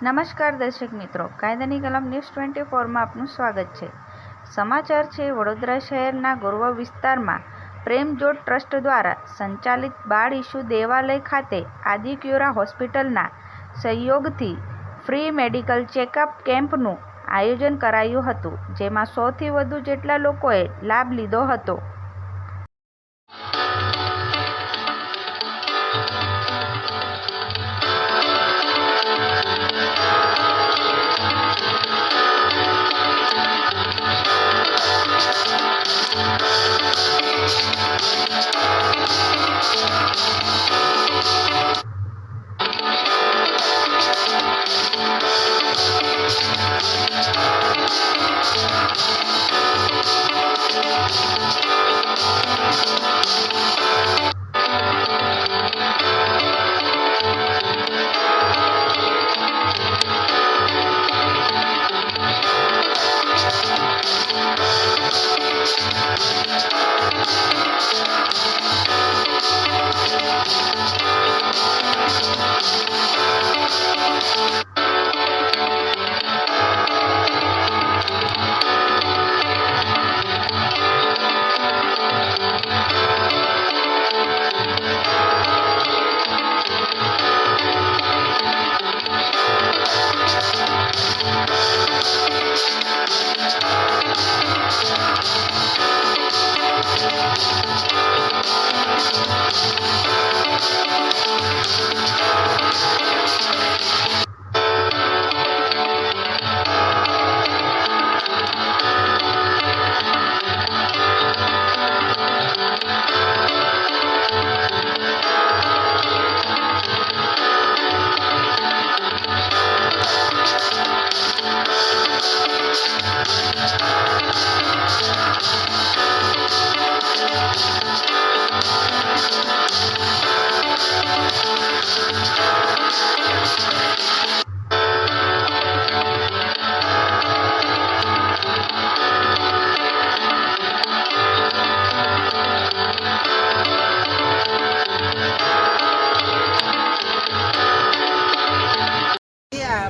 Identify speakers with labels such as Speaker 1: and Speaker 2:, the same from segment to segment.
Speaker 1: નમસ્કાર દર્શક મિત્રો, કાયદાની કલમ ન્યૂઝ 24માં આપનું સ્વાગત છે. સમાચાર છે. વડોદરા શહેરના ગોરવા વિસ્તારમાં પ્રેમજોડ ટ્રસ્ટ દ્વારા સંચાલિત બાળ ઈશુ દેવાલય ખાતે આદિક્યુરા હોસ્પિટલના સહયોગથી ફ્રી મેડિકલ ચેકઅપ કેમ્પનું આયોજન કરાયું હતું, જેમાં 100થી વધુ જેટલા લોકોએ લાભ લીધો હતો.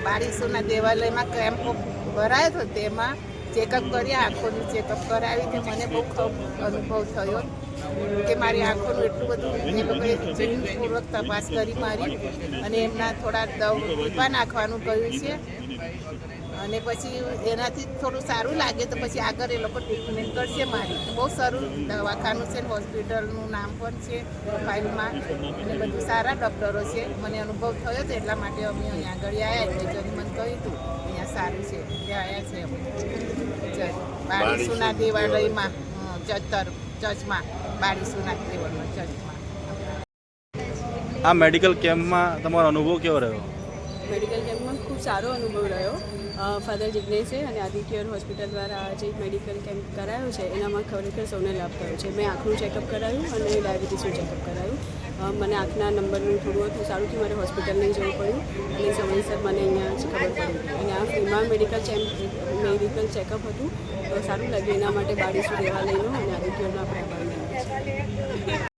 Speaker 2: બાળ ઈશુના દેવાલયમાં કેમ્પ ભરાયો હતો, તેમાં ચેકઅપ કર્યા, આંખોનું ચેકઅપ કરાવી તે મને બહુ અનુભવ થયો કે મારી આંખોનું એટલું બધું એ લોકોએ જીવનપૂર્વક તપાસ કરી મારી અને એમના થોડા ટીપા નાખવાનું કહ્યું છે અને પછી એનાથી થોડું સારું લાગે તો પછી આગળ એ લોકો ટ્રીટમેન્ટ કરશે મારી. બહુ સારું દવાખાનું છે, હોસ્પિટલનું નામ પણ છે ફાઇલમાં અને બધું સારા ડૉક્ટરો છે. મને અનુભવ થયો હતો એટલા માટે અમે અહીંયા આગળ આવ્યા એટલે જરી મને કહ્યું હતું અહીંયા સારું છે ત્યાં આવ્યા છે અમે બાળ ઈશુના દેવાલયમાં ચર્ચમાં બાળ ઈશુના દેવાલયમાં ચર્ચમાં.
Speaker 3: આ મેડિકલ કેમ્પમાં તમારો અનુભવ કેવો રહ્યો?
Speaker 4: મેડિકલ કેમ્પમાં ખૂબ સારો અનુભવ રહ્યો. ફાધર જિગ્નેશે અને આદિક્યુર હોસ્પિટલ દ્વારા જે મેડિકલ કેમ્પ કરાયો છે એનામાં ખરેખર સૌને લાભ થયો છે. મેં આંખનું ચેકઅપ કરાયું અને ડાયાબિટીસનું ચેકઅપ કરાયું. મને આંખના નંબરનું થોડું હતું સારું કે મારે હોસ્પિટલ નહીં જવું પડ્યું અને સમયસર મને અહીંયા જ ખબર પડી અને આ ફ્રીમાં મેડિકલ ચેકઅપ હતું તો સારું લાગ્યું. એના માટે બાળ ઈશુ દેવાલયનો અને આદિક્યુરનો આપણે આભાર માનીએ છીએ.